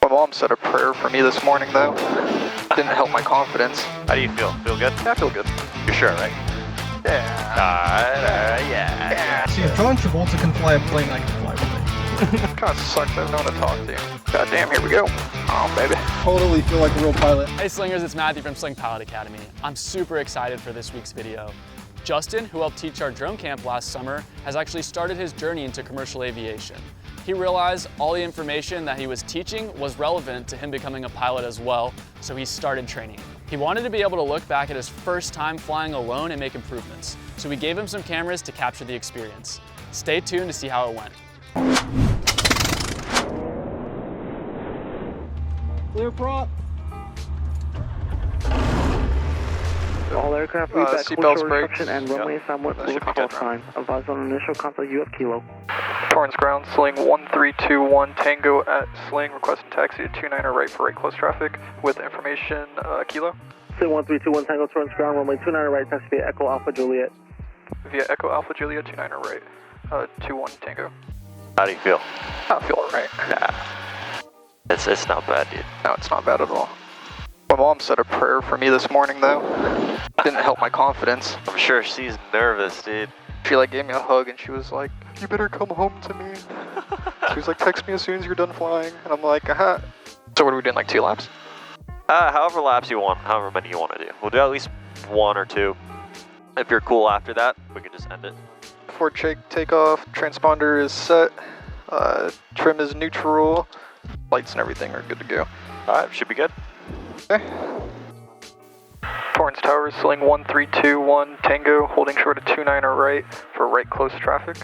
My mom said a prayer for me this morning, though. Didn't help my confidence. How do you feel? Feel good? Yeah, I feel good. You're sure, right? Yeah. Alright, yeah. See, if John Travolta can fly a plane, I can fly a plane. Kinda sucks, I have no one to talk to. God damn, here we go. Oh, baby. Totally feel like a real pilot. Hey Slingers, it's Matthew from Sling Pilot Academy. I'm super excited for this week's video. Justin, who helped teach our drone camp last summer, has actually started his journey into commercial aviation. He realized all the information that he was teaching was relevant to him becoming a pilot as well, so he started training. He wanted to be able to look back at his first time flying alone and make improvements, so we gave him some cameras to capture the experience. Stay tuned to see how it went. Clear prop. All aircraft read back seatbelts, course brakes. instruction and runway assignment That for should be call good, sign. Advise on initial contact UF Kilo. Torrance ground, Sling 1321 Tango at Sling, requesting taxi to 29er right for right close traffic with information, Kilo. Sling 1321 Tango, Torrance ground, runway 29er right, taxi via Echo Alpha Juliet. Via Echo Alpha Juliet, 29er right, 21 Tango. How do you feel? I feel alright. Nah. It's not bad, dude. No, it's not bad at all. My mom said a prayer for me this morning, though. Didn't help my confidence. I'm sure she's nervous, dude. She gave me a hug and she was like, "You better come home to me." She was like, "Text me as soon as you're done flying." And I'm like, "Uh-huh." So what are we doing, like 2 laps? However laps you want, however many you want to do. We'll do at least 1 or 2. If you're cool after that, we can just end it. Before takeoff, transponder is set, trim is neutral, lights and everything are good to go. Alright, should be good. Okay. Torrance Tower, Sling 1321 Tango, holding short of 29er right for right close traffic.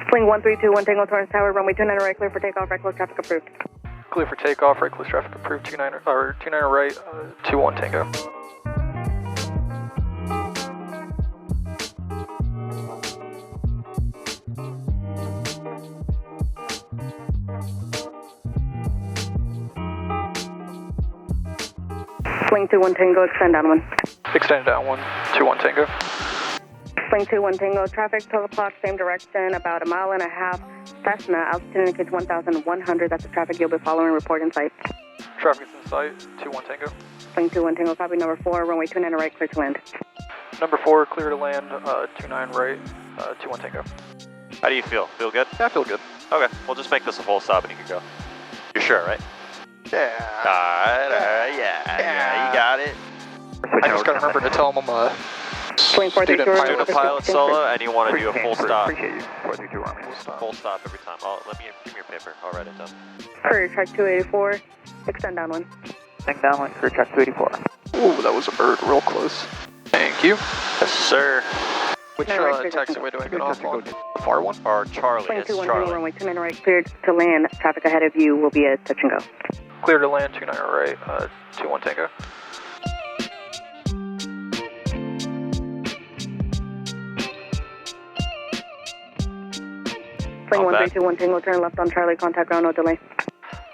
Sling 1321 Tango, Torrance Tower, runway 29er right, clear for takeoff, right close traffic approved. Clear for takeoff, right close traffic approved, 29er right, 21 Tango. Sling 21 Tango, extend down 1. Extend down 1, 21 Tango. Sling 21 Tango, traffic 12 o'clock, same direction, about 1.5 miles. Cessna, altitude indicates 1,100. That's the traffic you'll be following. Report in sight. Traffic's in sight, 21 Tango. Sling 21 Tango, copy number 4, runway 29 right, clear to land. Number 4, clear to land, 29 right, 21 Tango. How do you feel? Feel good? Yeah, I feel good. Okay, we'll just make this a full stop and you can go. You're sure, right? Yeah. Alright, yeah, you got it. I just gotta remember to tell them I'm a Swing student 432 Doing a pilot. pilot solo and you want to do a full stop. Appreciate you. 432 Army. Full stop every time. Give me your paper. I'll write it down. Career track 284, extend down 1. Tank down 1, career track 284. Ooh, that was a bird real close. Thank you. Yes, sir. Which taxiway do I get off on? The far one? Or Charlie. Sling It's 21 Tango, Charlie. runway 29 right, cleared to land. Traffic ahead of you will be a touch and go. Clear to land, 29er right, 21 Tango. Sling Not bad. 1321 Tango, turn left on Charlie, contact ground, no delay.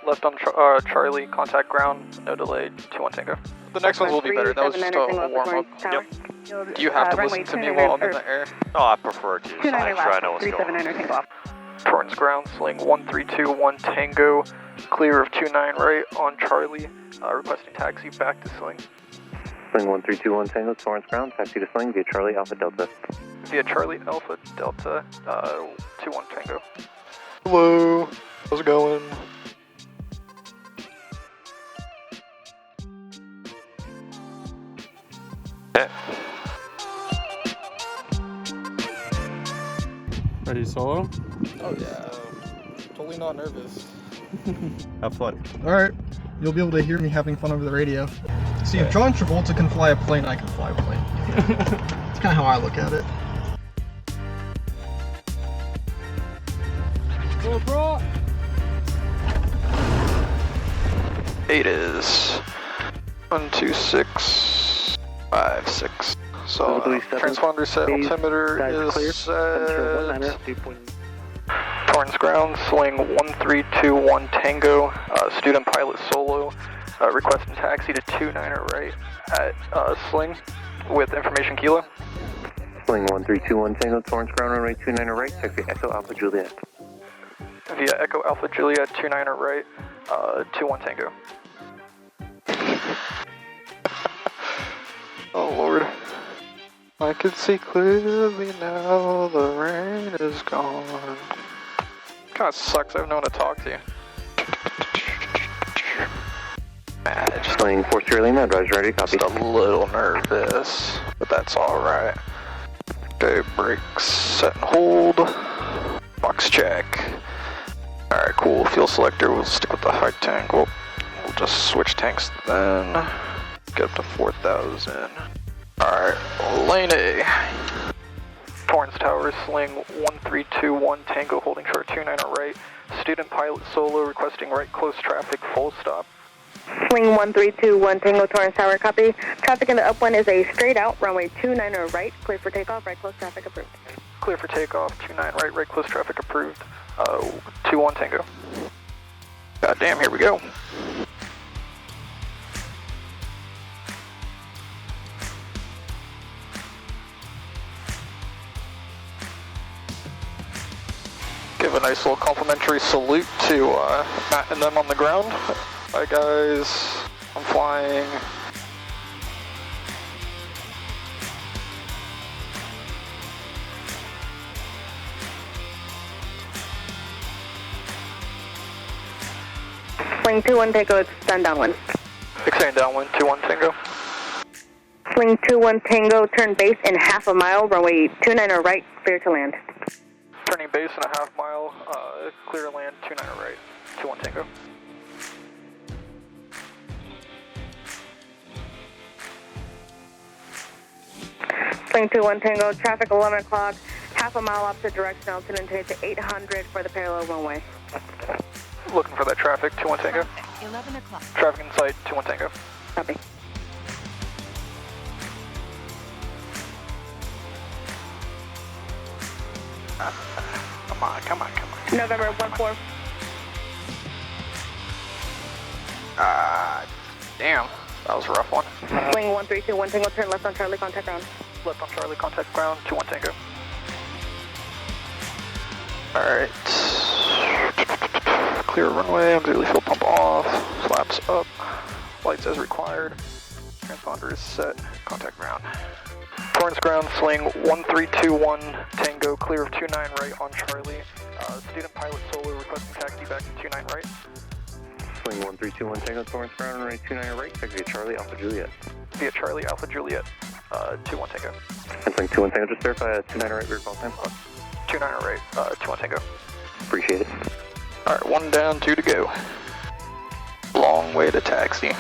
Left on Charlie, contact ground, no delay, 21 Tango. The next ones will be better. That was just a warm-up. Yep. Do you have to listen to me while I'm in the air? Oh, I prefer to, so make sure I know what's going on. Torrance ground, Sling 1321 Tango, clear of 29 right on Charlie, requesting taxi back to Sling. Sling 1321 Tango, Torrance ground, taxi to Sling via Charlie Alpha Delta. Via Charlie Alpha Delta, 21 Tango. Hello, how's it going? Ready to solo? Oh yeah. Totally not nervous. Have fun. Alright. You'll be able to hear me having fun over the radio. See, if John Travolta can fly a plane, I can fly a plane. That's kind of how I look at it. Clear prop. 8 is 12656. So transponder set, altimeter is set. Torrance ground, Sling 1321 Tango, student pilot solo, requesting taxi to 29er right at Sling with information Kilo. Sling 1321 Tango, Torrance ground, runway 29er right, taxi Echo Alpha Juliet. via Echo Alpha Juliet 29 right, 21 Tango. Oh Lord. I can see clearly now the rain is gone. Kinda sucks, I have no one to talk to. Just Sling 4 Sierra Lima, driver's ready, copy. a little nervous, but that's alright. Okay, brakes, set and hold. Box check. Alright, cool. Fuel selector, we'll stick with the high tank. We'll just switch tanks then. Get up to 4,000. Alright, lane A. Torrance Tower, Sling 1321, Tango holding short 29 right. Student pilot solo requesting right close traffic, full stop. Sling 1321 Tango Torrance Tower, copy. Traffic in the upwind is a straight out, runway 29 right, clear for takeoff, right close traffic approved. Clear for takeoff, 29 right, right close traffic approved. 21 Tango. Goddamn, here we go. Give a nice little complimentary salute to Matt and them on the ground. Hi guys, I'm flying. Sling 21 Tango, extend downwind. Extending downwind, 21 Tango. Sling 21 Tango, turn base in half a mile, runway 29 right, clear to land. Turning base in a half mile, clear land, 29 right, 21 Tango. Sling 21 Tango, traffic 11 o'clock, half a mile opposite direction, altitude to 800 for the parallel runway. Looking for that traffic, 21 Tango. 11 o'clock. Traffic in sight, 21 Tango. Copy. Come on, come on, come on. November 14. Damn, that was a rough one. Sling 1321 Tango, turn left on Charlie, contact ground. Left on Charlie, contact ground, 21 Tango. Alright. Clear runway, auxiliary fuel pump off, flaps up, lights as required, transponder is set, contact ground. Torrance ground, Sling 1321 Tango, clear of 29 right on Charlie. Student pilot solo requesting taxi back to 29 right. Sling 1321 Tango, Torrance ground, runway 29 right, taxi to Charlie, Alpha Juliet. Via Charlie, Alpha Juliet, 21 Tango. And Sling 21 Tango, just verify 29 right, rear call time. 29 right, 21 Tango. Appreciate it. Alright, 1 down, 2 to go. Long way to taxi.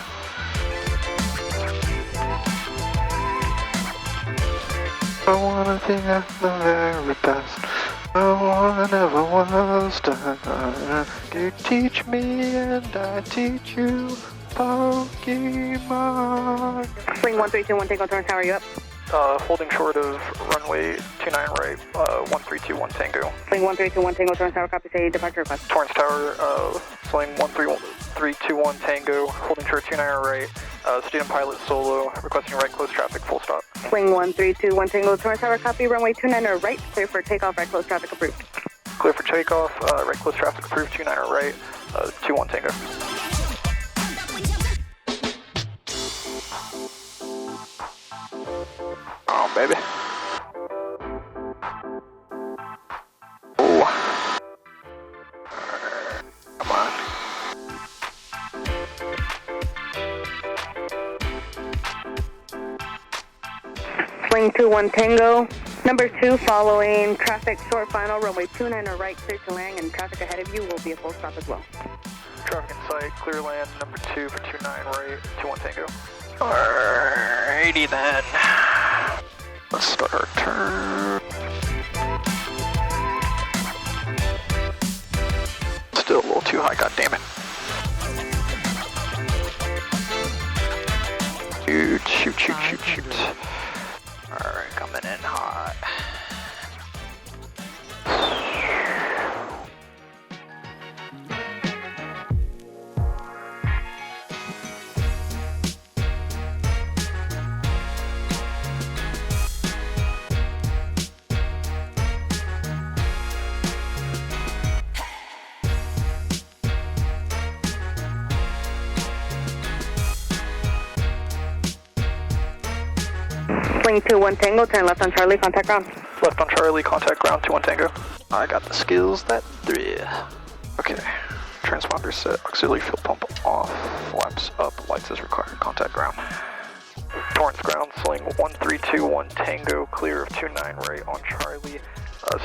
I wanna be at the very best. No one ever was done. You teach me and I teach you Pokemon. Sling 1321 Tango, Torrance Tower, you up? Holding short of runway 29 right, 1321 Tango. Sling 1321 Tango, Torrance Tower, copy, say departure request. Torrance Tower, Sling 1321 Tango, holding short 29 right, student pilot solo, requesting right close traffic, full stop. Swing 1321 Tango, Torrance Tower, copy, runway 29 right, clear for takeoff, right close traffic approved. Clear for takeoff, right close traffic approved, 29 right, 21 Tango. Oh, baby. Oh. Come on. Sling 21 Tango, number 2 following traffic short final, runway 29 right, clear to land, and traffic ahead of you will be a full stop as well. Traffic in sight, clear land, number 2 for 29 right, 21 Tango. Alrighty then. Let's start our turn. Still a little too high, goddammit. Shoot, shoot, shoot, shoot, shoot. Alright, coming in hot. Sling 2-1 Tango, turn left on Charlie, contact ground. Left on Charlie, contact ground, 2-1 Tango. I got the skills that 3. Okay, transponder set, auxiliary fuel pump off, flaps up, lights as required, contact ground. Torrance ground, Sling 1321 Tango, clear of 29 right on Charlie.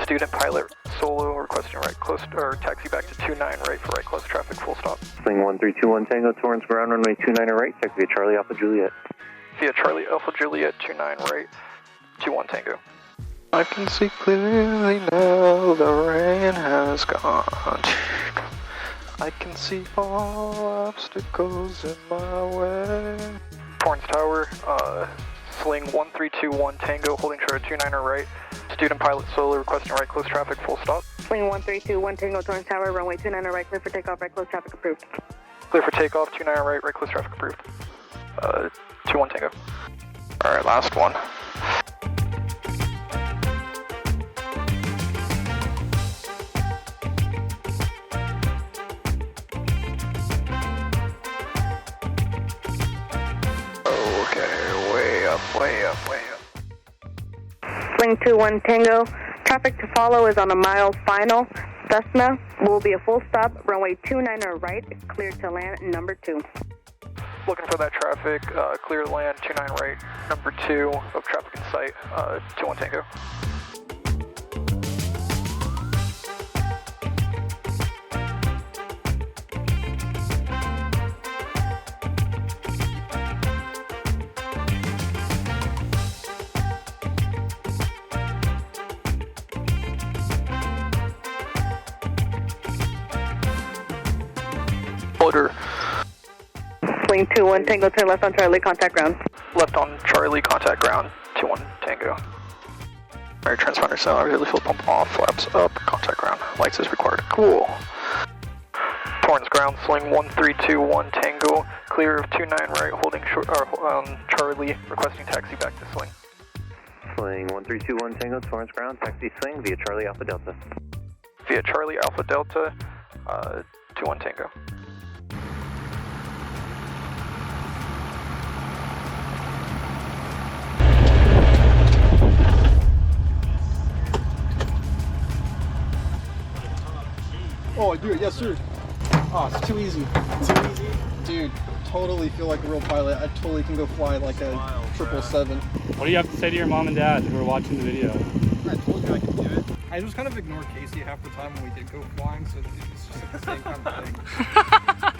Student pilot solo requesting right close, or taxi back to 29 right for right close traffic, full stop. Sling 1321 Tango, Torrance ground, runway 29 right, taxi via Charlie Alpha Juliet. Via Charlie Alpha Juliet, 29 right, 21 Tango. I can see clearly now, the rain has gone. I can see all obstacles in my way. Torrance Tower, Sling 1321 Tango, holding short at 29 right. Student pilot solo requesting right close traffic, full stop. Sling 1321 Tango, Torrance Tower, runway 29 right, clear for takeoff, right close traffic approved. Clear for takeoff, 29 right, right close traffic approved. 21 Tango. Alright, last one. Okay, way up, way up, way up. Sling 2-1 Tango, traffic to follow is on a mile final. Cessna will be a full stop, runway 29 right, clear to land, number 2. Looking for that traffic, clear to land, 29 right, number 2 of traffic in sight, 21 Tango. Order. Sling 2-1 Tango, turn left on Charlie, contact ground. Left on Charlie, contact ground, 21 Tango. Alright, transponder cell, auxiliary fuel pump off, flaps up, contact ground, lights as required. Cool. Torrance ground, Sling 1321 Tango, clear of 29 right, holding short, Charlie, requesting taxi back to Sling. Sling 1321 Tango, Torrance ground, taxi Sling via Charlie Alpha Delta. Via Charlie Alpha Delta, 21 Tango. Oh, I do it, yes sir. Oh, it's too easy. Too easy? Dude, totally feel like a real pilot. I totally can go fly like a 777. What do you have to say to your mom and dad who are watching the video? I told you I could do it. I just kind of ignored Casey half the time when we did go flying, so it's just like the same kind of thing.